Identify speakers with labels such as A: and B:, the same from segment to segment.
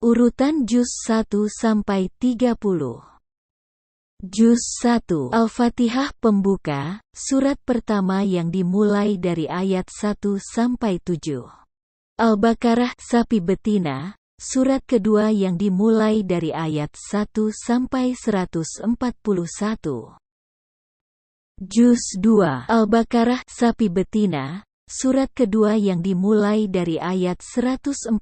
A: Urutan juz 1-30. Juz 1 Al-Fatihah pembuka, surat pertama yang dimulai dari ayat 1-7. Al-Baqarah sapi betina, surat kedua yang dimulai dari ayat 1-141. Juz 2 Al-Baqarah sapi betina, surat kedua yang dimulai dari ayat 141-252.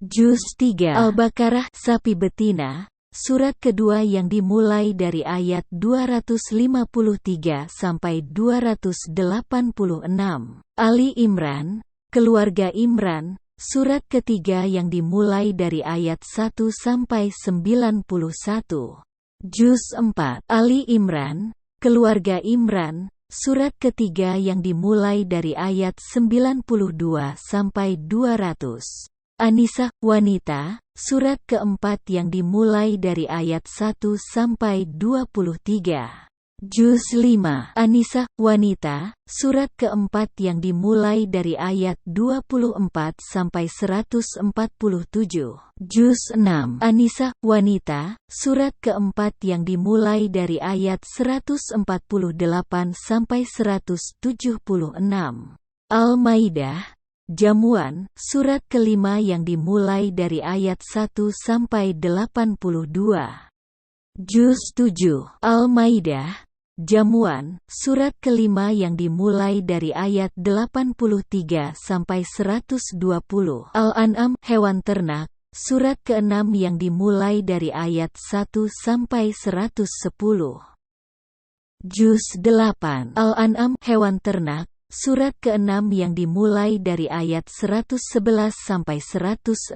A: Juz 3 Al-Baqarah sapi betina, surat kedua yang dimulai dari ayat 253-286. Ali Imran, keluarga Imran, surat ketiga yang dimulai dari ayat 1-91. Juz 4 Ali Imran, keluarga Imran, surat ketiga yang dimulai dari ayat 92-200. An-Nisa, wanita, surat keempat yang dimulai dari ayat 1-23. Juz 5 An-Nisa, wanita, surat keempat yang dimulai dari ayat 24-147. Juz 6 An-Nisa, wanita, surat keempat yang dimulai dari ayat 148-176. Al-Maidah, jamuan, surat kelima yang dimulai dari ayat 1-82. Juz 7 Al-Maidah, jamuan, surat kelima yang dimulai dari ayat 83-120. Al-An'am, hewan ternak, surat keenam yang dimulai dari ayat 1-110. Juz 8 Al-An'am, hewan ternak, surat keenam yang dimulai dari ayat 111-165.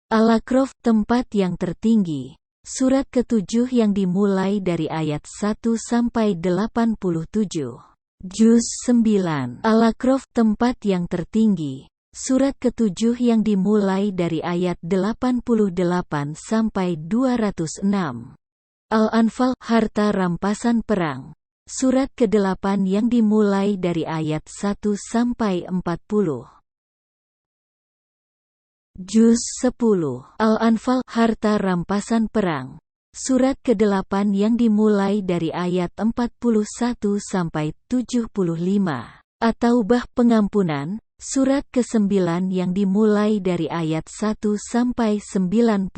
A: Al-A'raf, tempat yang tertinggi, surat ketujuh yang dimulai dari ayat 1-87. Juz 9 Al-A'raf, tempat yang tertinggi, surat ketujuh yang dimulai dari ayat 88-206. Al-Anfal, harta rampasan perang, surat ke-8 yang dimulai dari ayat 1-40. Juz 10 Al-Anfal, harta rampasan perang, surat ke-8 yang dimulai dari ayat 41-75. At-Taubah, pengampunan, surat ke-9 yang dimulai dari ayat 1-93.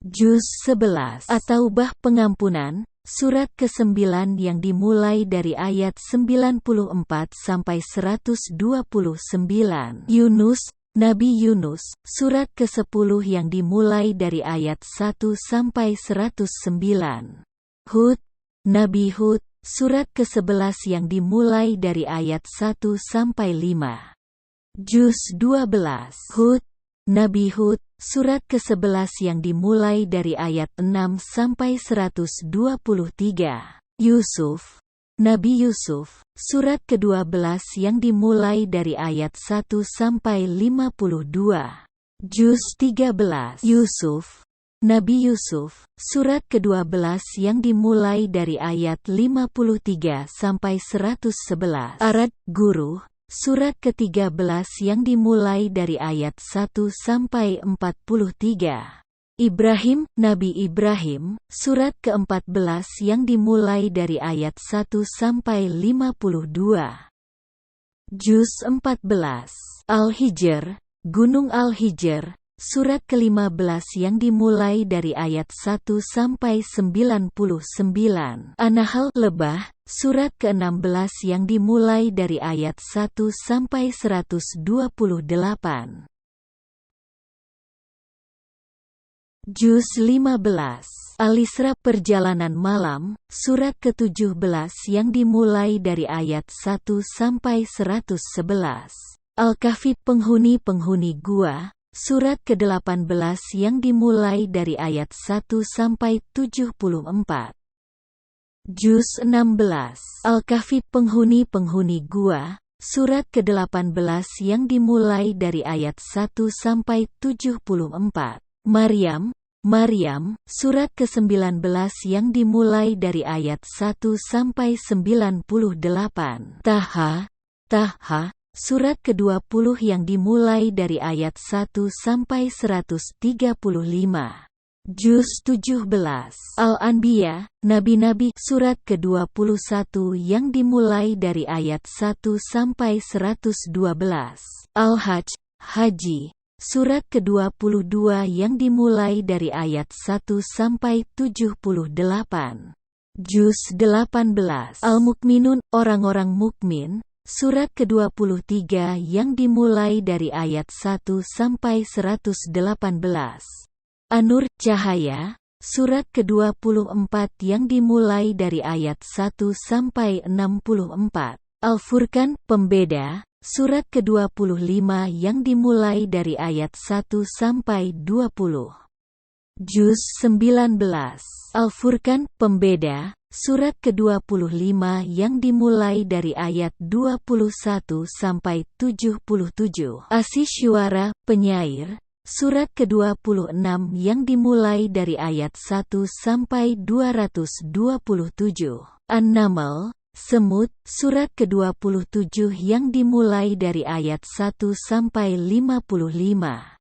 A: Juz 11 At-Taubah, pengampunan, surat ke-9 yang dimulai dari ayat 94-129. Yunus, Nabi Yunus, surat ke-10 yang dimulai dari ayat 1-109. Hud, Nabi Hud, surat ke-11 yang dimulai dari ayat 1-5. Juz 12 Hud, Nabi Hud, surat ke-11 yang dimulai dari ayat 6-123. Yusuf, Nabi Yusuf, surat ke-12 yang dimulai dari ayat 1-52. Juz 13 Yusuf, Nabi Yusuf, surat ke-12 yang dimulai dari ayat 53-111. Arad, guru, surat ke-13 yang dimulai dari ayat 1-43. Ibrahim, Nabi Ibrahim, surat ke-14 yang dimulai dari ayat 1-52. Juz 14 Al-Hijr, Gunung Al-Hijr, surat ke-15 yang dimulai dari ayat 1-99. An-Nahl, lebah, surat ke-16 yang dimulai dari ayat 1-128. Juz 15 Al-Isra, perjalanan malam, surat ke-17 yang dimulai dari ayat 1-111. Al-Kahfi, penghuni-penghuni gua, surat ke-18 yang dimulai dari ayat 1-74. Juz 16 Al-Kahfi, penghuni-penghuni gua, surat ke-18 yang dimulai dari ayat 1-74. Maryam, Maryam, surat ke-19 yang dimulai dari ayat 1-98. Taha, Taha, surat ke-20 yang dimulai dari ayat 1 sampai 135. Juz 17 Al-Anbiya, Nabi-Nabi, surat ke-21 yang dimulai dari ayat 1 sampai 112. Al-Hajj, Haji, surat ke-22 yang dimulai dari ayat 1 sampai 78. Juz 18 Al-Mukminun, orang-orang mukmin, surat ke-23 yang dimulai dari ayat 1 sampai 118. An-Nur, cahaya, surat ke-24 yang dimulai dari ayat 1 sampai 64. Al-Furqan, pembeda, surat ke-25 yang dimulai dari ayat 1 sampai 20. Juz 19 Al-Furqan, pembeda, surat ke-25 yang dimulai dari ayat 21 sampai 77. Asy-Syu'ara, penyair, surat ke-26 yang dimulai dari ayat 1 sampai 227. An-Naml, semut, surat ke-27 yang dimulai dari ayat 1 sampai 55.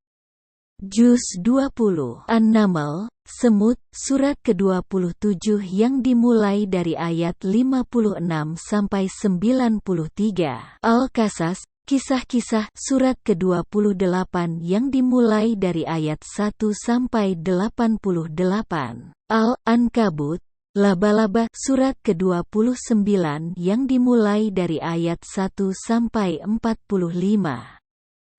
A: Juz 20 An-Naml, semut, surat ke-27 yang dimulai dari ayat 56 sampai 93. Al-Qasas, kisah-kisah, surat ke-28 yang dimulai dari ayat 1 sampai 88. Al-Ankabut, laba-laba, surat ke-29 yang dimulai dari ayat 1 sampai 45.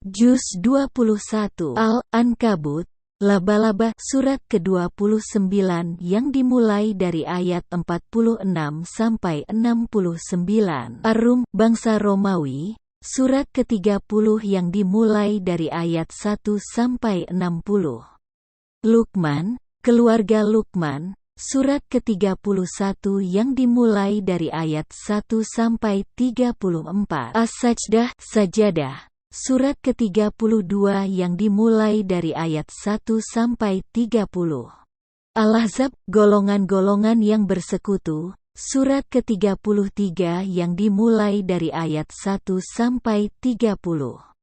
A: Juz 21 Al-Ankabut, laba-laba, surat ke-29 yang dimulai dari ayat 46 sampai 69. Ar-Rum, bangsa Romawi, surat ke-30 yang dimulai dari ayat 1 sampai 60. Luqman, keluarga Luqman, surat ke-31 yang dimulai dari ayat 1 sampai 34. As-Sajdah, sajadah, surat ke-32 yang dimulai dari ayat 1 sampai 30. Al-Ahzab, golongan-golongan yang bersekutu, surat ke-33 yang dimulai dari ayat 1 sampai 30.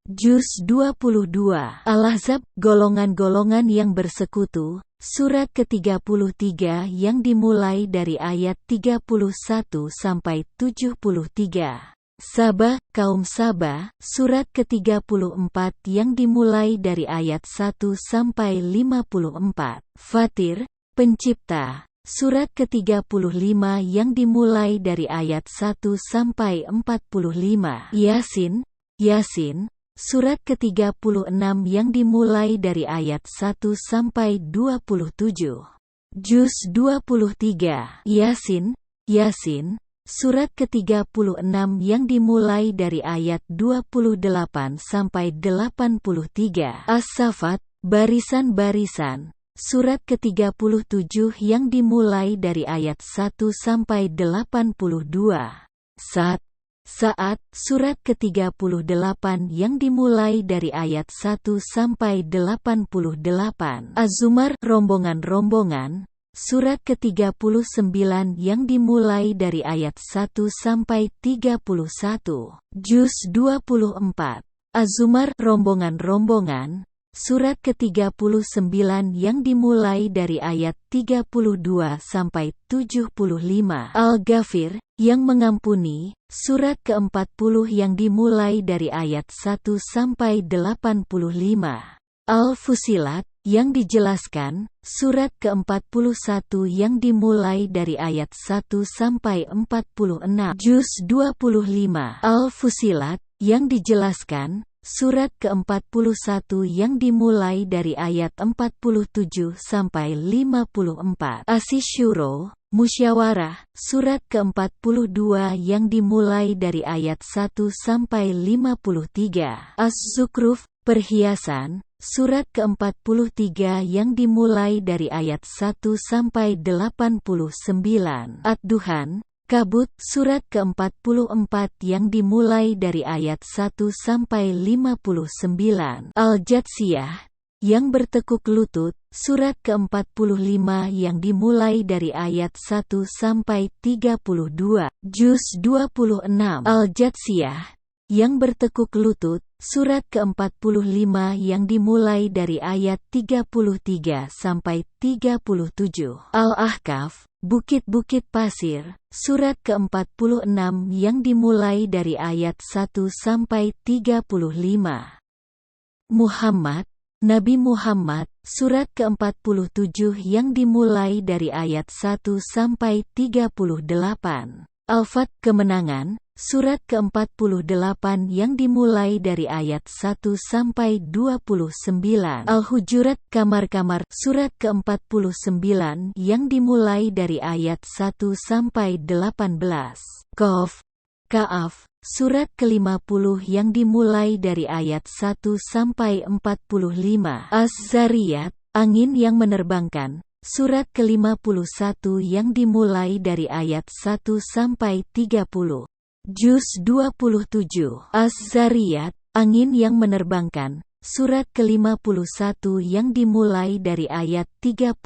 A: Juz 22 Al-Ahzab, golongan-golongan yang bersekutu, surat ke-33 yang dimulai dari ayat 31 sampai 73. Saba, kaum Saba, surat ke-34 yang dimulai dari ayat 1 sampai 54. Fatir, pencipta, surat ke-35 yang dimulai dari ayat 1 sampai 45. Yasin, Yasin, surat ke-36 yang dimulai dari ayat 1 sampai 27. Juz 23 Yasin, Yasin, surat ke-36 yang dimulai dari ayat 28 sampai 83. As-Saffat, barisan-barisan, surat ke-37 yang dimulai dari ayat 1 sampai 82. Saat, surat ke-38 yang dimulai dari ayat 1 sampai 88. Az-Zumar, rombongan-rombongan, surat ke-39 yang dimulai dari ayat 1 sampai 31. Juz 24. Az-Zumar, rombongan-rombongan, surat ke-39 yang dimulai dari ayat 32 sampai 75. Al-Ghafir, yang mengampuni, surat ke-40 yang dimulai dari ayat 1 sampai 85. Al-Fusilat, yang dijelaskan, surat ke-41 yang dimulai dari ayat 1 sampai 46. Juz 25. Al-Fusilat, yang dijelaskan, surat ke-41 yang dimulai dari ayat 47 sampai 54. Asy-Syura, musyawarah, surat ke-42 yang dimulai dari ayat 1 sampai 53. Az-Zukhruf, perhiasan, surat ke-43 yang dimulai dari ayat 1 sampai 89. Ad-Duhan, kabut, surat ke-44 yang dimulai dari ayat 1 sampai 59. Al-Jatsiyah, yang bertekuk lutut, surat ke-45 yang dimulai dari ayat 1 sampai 32. Juz 26. Al-Jatsiyah, yang bertekuk lutut, surat ke-45 yang dimulai dari ayat 33 sampai 37. Al-Ahqaf, bukit-bukit pasir, surat ke-46 yang dimulai dari ayat 1 sampai 35. Muhammad, Nabi Muhammad, surat ke-47 yang dimulai dari ayat 1 sampai 38. Al-Fat, kemenangan, surat ke-48 yang dimulai dari ayat 1 sampai 29. Al-Hujurat, kamar-kamar, surat ke-49 yang dimulai dari ayat 1 sampai 18. Qaf, Ka'af, surat ke-50 yang dimulai dari ayat 1 sampai 45. Az-Zariyat, angin yang menerbangkan, surat ke-51 yang dimulai dari ayat 1 sampai 30. Juz 27. Az-Zariyat, angin yang menerbangkan, surat ke-51 yang dimulai dari ayat 31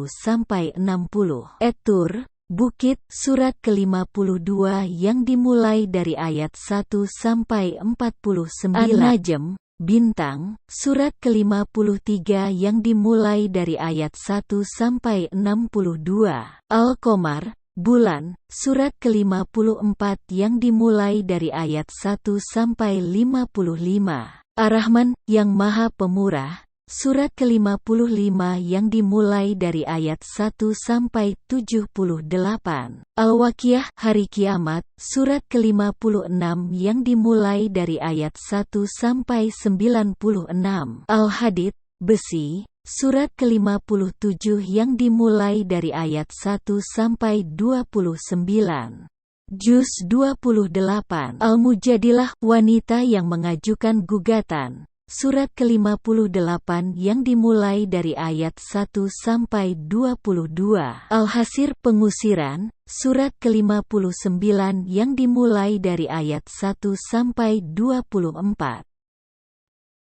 A: sampai 60. At-Tur, bukit, surat ke-52 yang dimulai dari ayat 1 sampai 49. An-Najm, bintang, surat ke-53 yang dimulai dari ayat 1 sampai 62. Al-Qamar, bulan, surat ke-54 yang dimulai dari ayat 1 sampai 55. Ar-Rahman, yang Maha Pemurah, surat ke-55 yang dimulai dari ayat 1 sampai 78. Al-Waqiah, hari kiamat, surat ke-56 yang dimulai dari ayat 1 sampai 96. Al-Hadid, besi, surat ke-57 yang dimulai dari ayat 1 sampai 29. Juz 28. Al-Mujadilah, wanita yang mengajukan gugatan, surat ke-58 yang dimulai dari ayat 1 sampai 22. Al-Hasir, pengusiran, surat ke-59 yang dimulai dari ayat 1 sampai 24.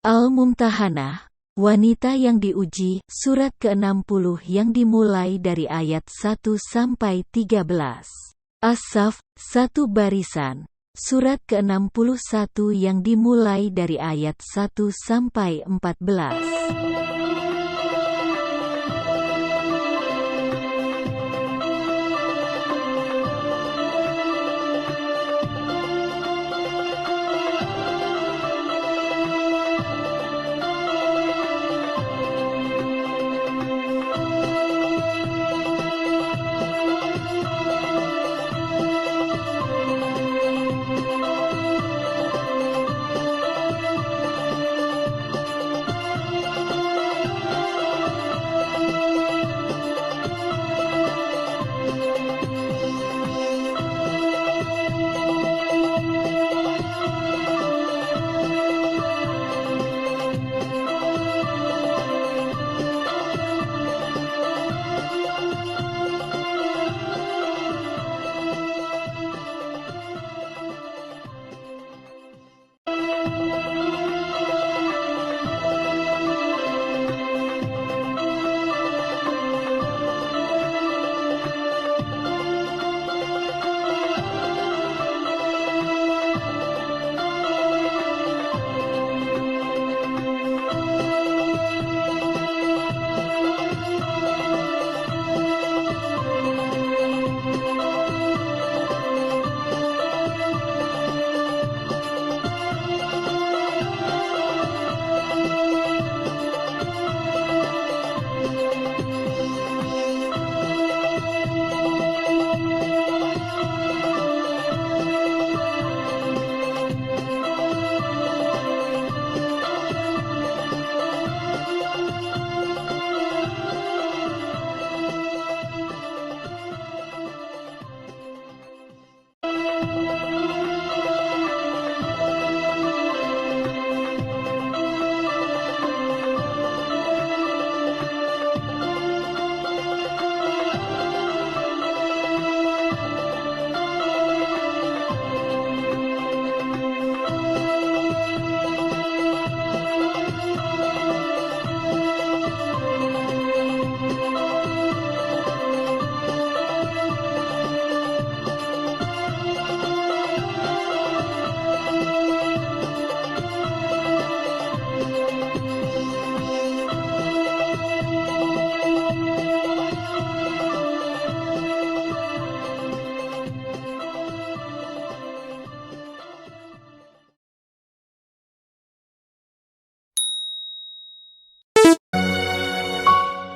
A: Al-Mumtahanah, wanita yang diuji, surat ke-60 yang dimulai dari ayat 1 sampai 13. As-Saff, satu barisan, surat ke-61 yang dimulai dari ayat 1 sampai 14.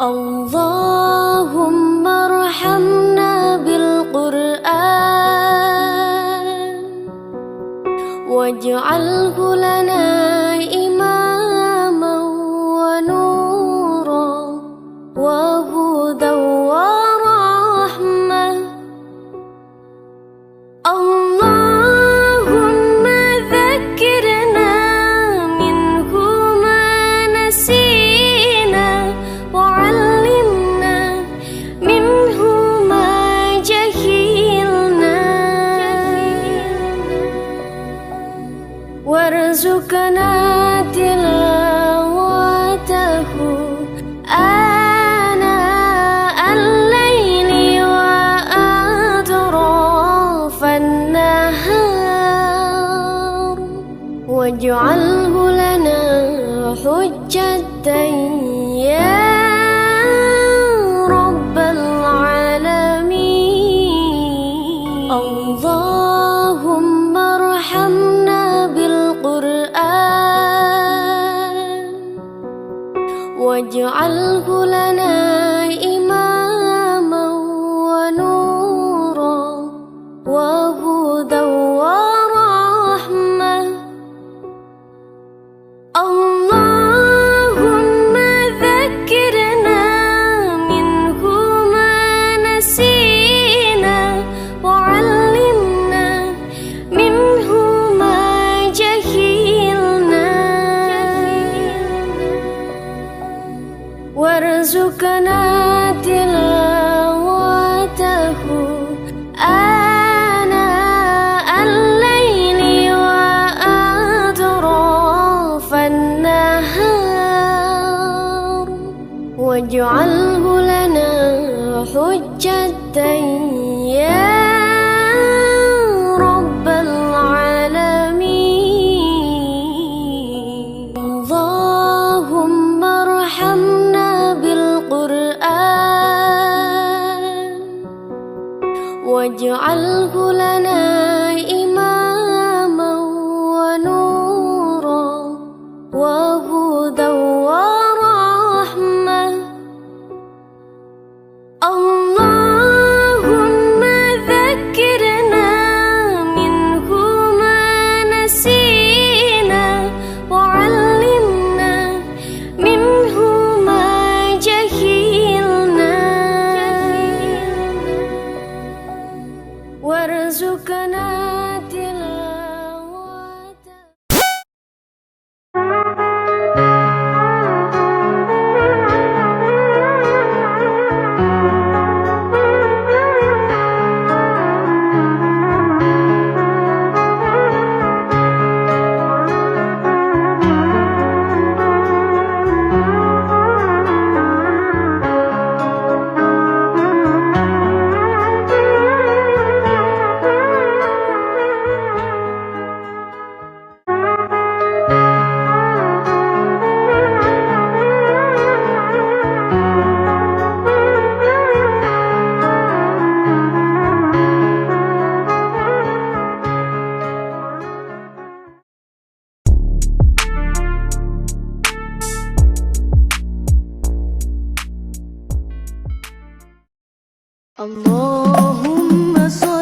B: اللهم ارحمنا بالقرآن واجعله لنا إماما ونورا وهدى ورحمة. اللهم ذكرنا منه ما نسينا وعلمنا منه ما جهلنا وارزقنا تلاوته آناء الليل وأطراف النهار واجعله لنا حجة يا رب العالمين. اللهم ارحمنا بالقرآن واجعله لنا إماما ونورا وهدى ورحمة. اللهم ذكرنا منه ما نسينا وعلمنا منه ما جهلنا وارزقنا تلاوته آناء الليل وأطراف النهار واجعله لنا حجة يا رب العالمين. اللهم ارحمنا بالقرآن واجعله لنا إماما ونورا وهدى ورحمة. اللهم ذكرنا منه ما نسينا وعلمنا منه ما جهلنا وارزقنا تلاوته. اللهم صل